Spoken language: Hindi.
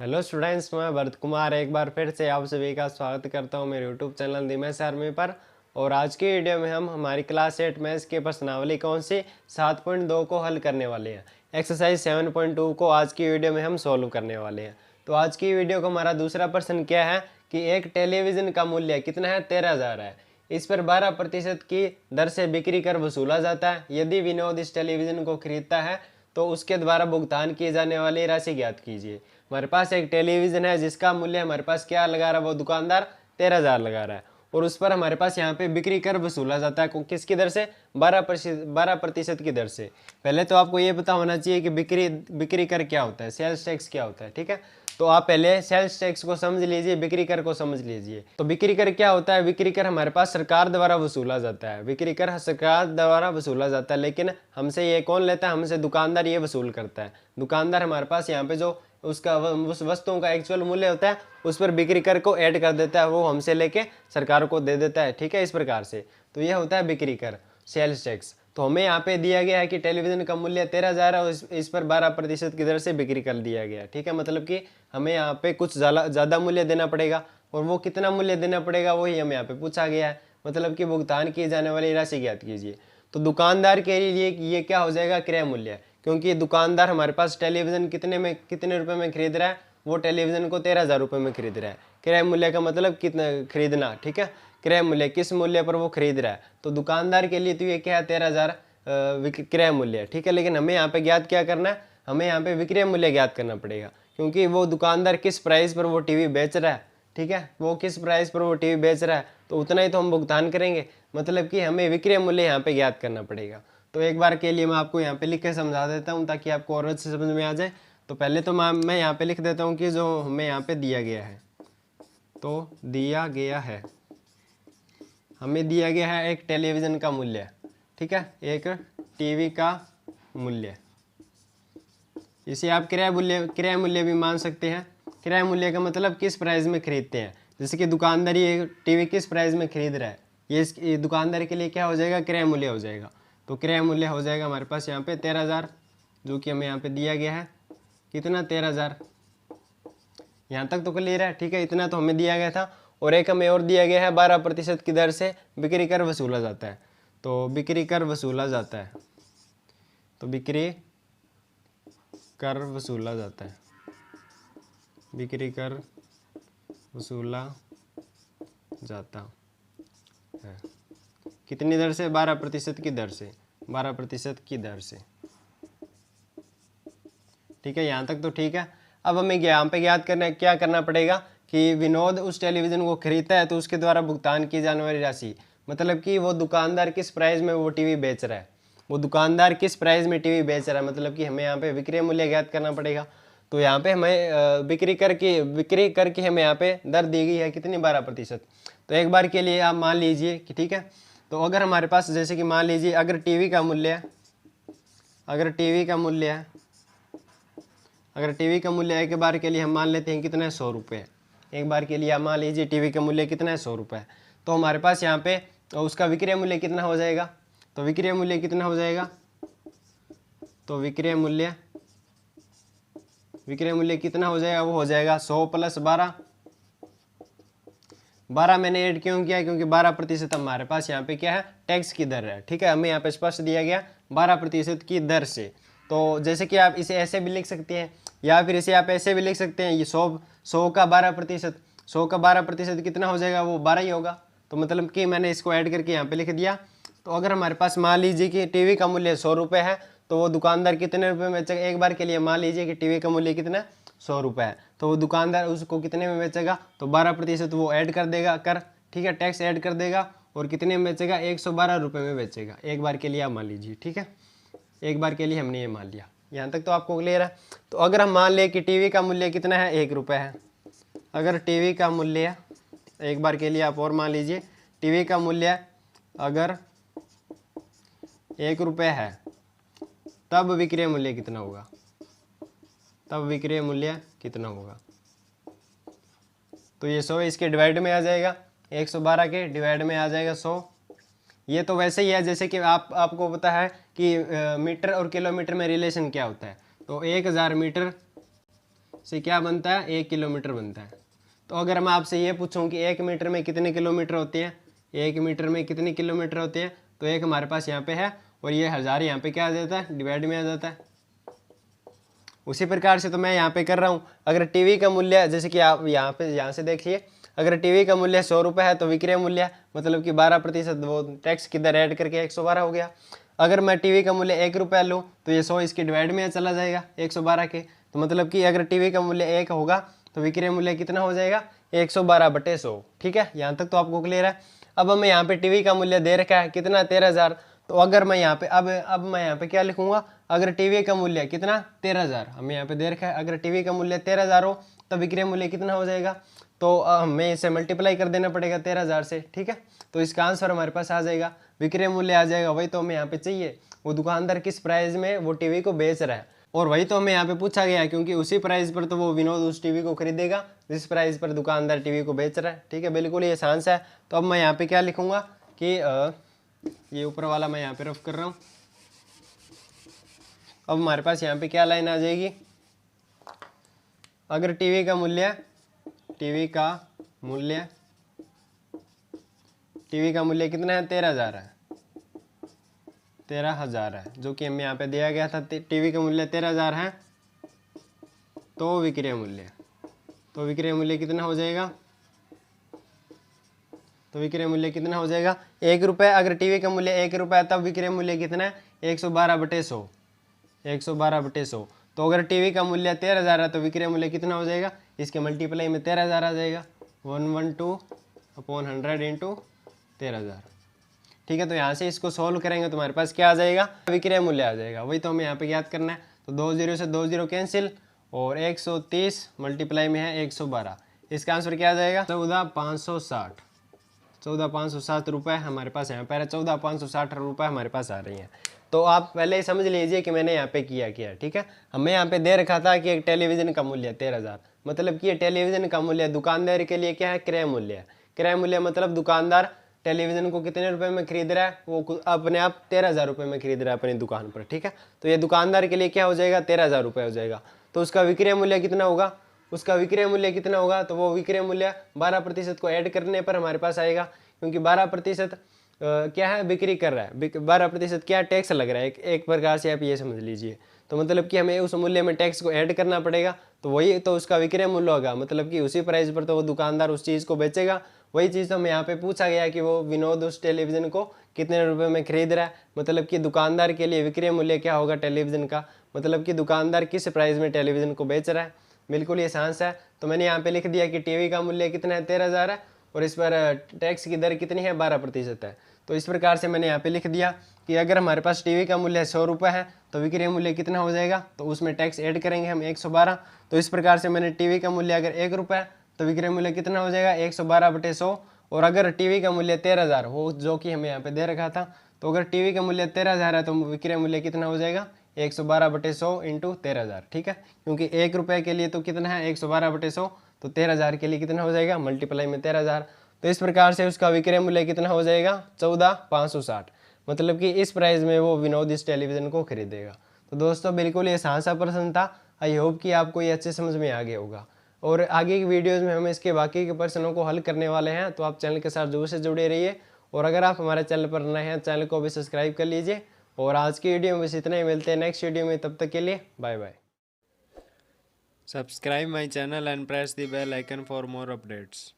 हेलो स्टूडेंट्स, मैं भरत कुमार एक बार फिर से आप सभी का स्वागत करता हूं मेरे यूट्यूब चैनल दिमेश आर्मी पर। और आज की वीडियो में हम हमारी क्लास 8 मैथ्स के प्रश्नावली कौन सी 7.2 को हल करने वाले हैं। एक्सरसाइज 7.2 को आज की वीडियो में हम सॉल्व करने वाले हैं। तो आज की वीडियो का हमारा दूसरा प्रश्न क्या है कि एक टेलीविज़न का मूल्य कितना है, 13,000 है। इस पर 12% की दर से बिक्री कर वसूला जाता है। यदि विनोद इस टेलीविज़न को खरीदता है तो उसके द्वारा भुगतान की जाने वाली राशि ज्ञात कीजिए। हमारे पास एक टेलीविज़न है जिसका मूल्य हमारे पास क्या लगा रहा है, वो दुकानदार 13,000 लगा रहा है और उस पर हमारे पास यहाँ पे बिक्री कर वसूला जाता है किसकी दर से, 12% की दर से। पहले तो आपको ये पता होना चाहिए कि बिक्री कर क्या होता है, सेल्स टैक्स क्या होता है। ठीक है, तो आप पहले सेल्स टैक्स को समझ लीजिए, बिक्री कर को समझ लीजिए। तो बिक्री कर क्या होता है, बिक्री कर हमारे पास सरकार द्वारा वसूला जाता है। बिक्री कर सरकार द्वारा वसूला जाता है, लेकिन हमसे ये कौन लेता है, हमसे दुकानदार ये वसूल करता है। दुकानदार हमारे पास यहाँ पे जो उसका उस वस्तुओं का एक्चुअल मूल्य होता है उस पर बिक्री कर को ऐड कर देता है, वो हमसे लेके सरकार को दे देता है। ठीक है, इस प्रकार से तो यह होता है बिक्री कर, सेल्स टैक्स। तो हमें यहाँ पे दिया गया है कि टेलीविज़न का मूल्य 13,000 है और इस पर 12% की दर से बिक्री कर दिया गया। ठीक है, मतलब कि हमें यहाँ पे कुछ ज़्यादा मूल्य देना पड़ेगा और वो कितना मूल्य देना पड़ेगा वही हमें यहाँ पे पूछा गया है। मतलब कि भुगतान की जाने वाली राशि ज्ञात कीजिए। तो दुकानदार के लिए ये क्या हो जाएगा, क्रय मूल्य, क्योंकि दुकानदार हमारे पास टेलीविज़न कितने रुपए में खरीद रहा है, वो टेलीविज़न को 13,000 रुपये में खरीद रहा है। क्रय मूल्य का मतलब कितना खरीदना। ठीक है, क्रय मूल्य किस मूल्य पर वो खरीद रहा है, तो दुकानदार के लिए तो ये क्या है, 13,000 क्रय मूल्य। ठीक है, लेकिन हमें यहाँ पे ज्ञात क्या करना है, हमें यहाँ पे विक्रय मूल्य ज्ञात करना पड़ेगा, क्योंकि वो दुकानदार किस प्राइस पर वो टीवी बेच रहा है। ठीक है, वो किस प्राइस पर वो टीवी बेच रहा है तो उतना ही तो हम भुगतान करेंगे। मतलब कि हमें विक्रय मूल्य यहाँ पे ज्ञात करना पड़ेगा। तो एक बार के लिए मैं आपको यहाँ पे लिख के समझा देता हूँ ताकि आपको और अच्छे समझ में आ जाए। तो पहले तो मैं यहाँ पे लिख देता हूँ कि जो हमें यहाँ पे दिया गया है, तो दिया गया है, हमें दिया गया है एक टेलीविज़न का मूल्य। ठीक है, एक टीवी का मूल्य, इसे आप क्रय मूल्य भी मान सकते हैं। क्रय मूल्य का मतलब किस प्राइस में खरीदते हैं, जैसे कि दुकानदार ये टीवी किस प्राइस में खरीद रहा है, ये दुकानदार के लिए क्या हो जाएगा, क्रय मूल्य हो जाएगा। तो क्रय मूल्य हो जाएगा हमारे पास यहाँ पे 13,000, जो कि हमें यहाँ पे दिया गया है। कितना, 13,000। यहाँ तक तो क्लियर है। ठीक है, इतना तो हमें दिया गया था। और एक हमें और दिया गया है, 12% की दर से बिक्री कर वसूला जाता है। तो बिक्री कर वसूला जाता है, तो बिक्री कर वसूला जाता है, बिक्री कर वसूला जाता है। कितनी दर से, 12% की दर से, 12% की दर से। ठीक है, यहाँ तक तो ठीक है। अब हमें यहाँ पे याद करना, क्या करना पड़ेगा कि विनोद उस टेलीविज़न को खरीदता है तो उसके द्वारा भुगतान की जाने वाली राशि, मतलब कि वो दुकानदार किस प्राइस में वो टीवी बेच रहा है, वो दुकानदार किस प्राइस में टीवी बेच रहा है, मतलब कि हमें यहाँ पे विक्रय मूल्य ज्ञात करना पड़ेगा। तो यहाँ पे हमें बिक्री करके हमें यहाँ पे दर दी गई है कितनी, 12%। तो एक बार के लिए आप मान लीजिए कि ठीक है, तो अगर हमारे पास जैसे कि मान लीजिए अगर टीवी का मूल्य है, अगर टीवी का मूल्य है, अगर टीवी का मूल्य एक बार के लिए हम मान लेते हैं कितना है, 100 रुपये। एक बार के लिए आप मान लीजिए टीवी का मूल्य कितना है, 100 रुपये। तो हमारे पास यहाँ पे उसका विक्रय मूल्य कितना हो जाएगा, तो विक्रय मूल्य कितना हो जाएगा, तो विक्रय मूल्य कितना हो जाएगा, वो हो जाएगा 100 + 12। 12 मैंने ऐड क्यों किया, क्योंकि 12% हमारे पास यहाँ पे क्या है, टैक्स की दर है। ठीक है, हमें यहाँ पे स्पष्ट दिया गया 12% की दर से। तो जैसे कि आप इसे ऐसे भी लिख सकते हैं या फिर इसे आप ऐसे भी लिख सकते हैं, ये 100 का 12%, 100 का 12% कितना हो जाएगा, वो 12 ही होगा। तो मतलब कि मैंने इसको ऐड करके यहाँ पे लिख दिया। तो अगर हमारे पास मान लीजिए कि टीवी का मूल्य 100 रुपये है तो वो दुकानदार कितने रुपये में बेचेगा, एक बार के लिए मान लीजिए कि टीवी का मूल्य कितना, 100 रुपये है, तो वो दुकानदार उसको कितने में बेचेगा, तो 12% वो ऐड कर देगा कर। ठीक है, टैक्स ऐड कर देगा और कितने में बेचेगा, 112 रुपये में बेचेगा। एक बार के लिए आप मान लीजिए। ठीक है, एक बार के लिए हमने ये मान लिया। यहाँ तक तो आपको क्लियर है। तो अगर हम मान लें कि टीवी का मूल्य कितना है, 1 रुपये है, अगर टीवी का मूल्य, एक बार के लिए आप और मान लीजिए, टीवी का मूल्य अगर 1 रुपये है तब विक्रय मूल्य कितना होगा, तब विक्रय मूल्य कितना होगा, तो ये 100 इसके डिवाइड में आ जाएगा, 112 के डिवाइड में आ जाएगा 100। ये तो वैसे ही है जैसे कि आपको पता है कि मीटर और किलोमीटर में रिलेशन क्या होता है। तो 1000 मीटर से क्या बनता है, 1 किलोमीटर बनता है। तो अगर मैं आपसे ये पूछूं कि 1 मीटर में कितने किलोमीटर होते हैं, 1 मीटर में कितने किलोमीटर होते हैं, तो एक हमारे पास यहाँ पे है और ये 1000 यहाँ पे क्या आ जाता है, डिवाइड में आ जाता है। उसी प्रकार से तो मैं यहाँ पे कर रहा हूँ, अगर टीवी का मूल्य, जैसे कि आप यहाँ से देखिए, अगर टीवी का मूल्य 100 रुपये है तो विक्रय मूल्य मतलब कि 12%, वो टैक्स किधर ऐड करके 112 हो गया। अगर मैं टीवी का मूल्य 1 रुपया लूँ तो ये 100 इसके डिवाइड में चला जाएगा 112 के। तो मतलब कि अगर टीवी का मूल्य 1 होगा तो विक्रय मूल्य कितना हो जाएगा, 112/100। ठीक है, यहाँ तक तो आपको क्लियर है। अब हमें यहाँ पे टीवी का मूल्य दे रखा है कितना, 13,000। तो अगर मैं यहाँ पे अब मैं यहाँ पे क्या लिखूंगा, अगर टीवी का मूल्य कितना, 13,000 हमें यहाँ पे दे रखा है, अगर टीवी का मूल्य 13,000 हो तो विक्रय मूल्य कितना हो जाएगा, तो हमें इसे मल्टीप्लाई कर देना पड़ेगा 13,000 से। ठीक है, तो इसका आंसर हमारे पास आ जाएगा, विक्रय मूल्य आ जाएगा। वही तो हमें यहाँ पे चाहिए, वो दुकानदार किस प्राइस में वो टीवी को बेच रहा है, और वही तो हमें यहाँ पे पूछा गया, क्योंकि उसी प्राइस पर तो वो विनोद उस टीवी को खरीदेगा जिस प्राइस पर दुकानदार टीवी को बेच रहा है। ठीक है, बिल्कुल ये आसान सा है। तो अब मैं यहाँ पे क्या लिखूंगा कि ये ऊपर वाला मैं यहाँ पे रफ कर रहा हूँ। अब हमारे पास यहाँ पे क्या लाइन आ जाएगी, अगर टीवी का मूल्य कितना है, 13,000 है, 13,000 है, जो कि हमें यहाँ पे दिया गया था। टीवी का मूल्य 13,000 है, तो विक्रय मूल्य कितना हो जाएगा, तो विक्रय मूल्य कितना हो जाएगा, 1 रुपये। अगर टीवी का मूल्य 1 रुपये है तब विक्रय मूल्य कितना है, 112/100, 112/100। तो अगर टीवी का मूल्य 13,000 है तो विक्रय मूल्य कितना हो जाएगा, इसके मल्टीप्लाई में 13,000 आ जाएगा, 112/100 इंटू 13,000। ठीक है, तो यहाँ से इसको सोल्व करेंगे तो हमारे पास क्या आ जाएगा, विक्रय मूल्य आ जाएगा। वही तो हमें यहाँ पे याद करना है। तो 2 0 से 2 0 कैंसिल, और 130 मल्टीप्लाई में है 112, इसका आंसर क्या आ जाएगा, 14,560, 14,560 रुपये हमारे पास यहाँ पर 14,560 रुपये हमारे पास आ रही हैं। तो आप पहले ही समझ लीजिए कि मैंने यहाँ पे किया। ठीक है, हमें यहाँ पे दे रखा था कि एक टेलीविज़न का मूल्य 13,000, मतलब कि ये टेलीविज़न का मूल्य दुकानदार के लिए क्या है, क्रय मूल्य है। क्रय मूल्य मतलब दुकानदार टेलीविज़न को कितने रुपए में खरीद रहा है, वो अपने आप 13,000 रुपये में खरीद रहा है अपनी दुकान पर। ठीक है, तो ये दुकानदार के लिए क्या हो जाएगा, 13,000 रुपये हो जाएगा। तो उसका विक्रय मूल्य कितना होगा, तो वो विक्रय मूल्य 12% को ऐड करने पर हमारे पास आएगा, क्योंकि 12% क्या है, बिक्री कर रहा है, 12% क्या टैक्स लग रहा है, एक प्रकार से आप ये समझ लीजिए। तो मतलब कि हमें उस मूल्य में टैक्स को ऐड करना पड़ेगा, तो वही तो उसका विक्रय मूल्य होगा, मतलब कि उसी प्राइस पर तो वो दुकानदार उस चीज़ को बेचेगा। वही चीज़ तो हमें यहाँ पे पूछा गया कि वो विनोद उस टेलीविज़न को कितने रुपए में खरीद रहा है, मतलब कि दुकानदार के लिए विक्रय मूल्य क्या होगा टेलीविज़न का, मतलब कि दुकानदार किस प्राइस में टेलीविज़न को बेच रहा है। बिल्कुल ये आसान सा है। तो मैंने यहाँ पे लिख दिया कि टीवी का मूल्य कितना है, 13,000 है, और इस पर टैक्स की दर कितनी है, 12% है। तो इस प्रकार से मैंने यहाँ पे लिख दिया कि अगर हमारे पास टीवी का मूल्य 100 रुपये है तो विक्रय मूल्य कितना हो जाएगा, तो उसमें टैक्स ऐड करेंगे हम 112। तो इस प्रकार से मैंने टीवी का मूल्य अगर 1 रुपये है तो विक्रय मूल्य कितना हो जाएगा, 112/100। और अगर टीवी का मूल्य 13,000 हो, जो कि हमें यहाँ पे दे रखा था, तो अगर टीवी का मूल्य 13,000 है तो विक्रय मूल्य कितना हो जाएगा, 112/100 इंटू 13,000। ठीक है, क्योंकि 1 रुपये के लिए तो कितना है, 112/100, तो 13,000 के लिए कितना हो जाएगा, मल्टीप्लाई में 13,000। तो इस प्रकार से उसका विक्रय मूल्य कितना हो जाएगा, 14,560, मतलब कि इस प्राइस में वो विनोद इस टेलीविज़न को खरीदेगा। तो दोस्तों बिल्कुल ये आसान सा प्रश्न था। आई होप कि आपको ये अच्छे समझ में आ गया होगा, और आगे की वीडियोज़ में हम इसके बाकी के प्रश्नों को हल करने वाले हैं। तो आप चैनल के साथ जरूर से जुड़े रहिए, और अगर आप हमारे चैनल पर नए हैं, चैनल को भी सब्सक्राइब कर लीजिए। और आज की वीडियो में बस इतना ही, मिलते हैं नेक्स्ट वीडियो में, तब तक के लिए bye bye. Subscribe my channel and press the bell icon for more updates.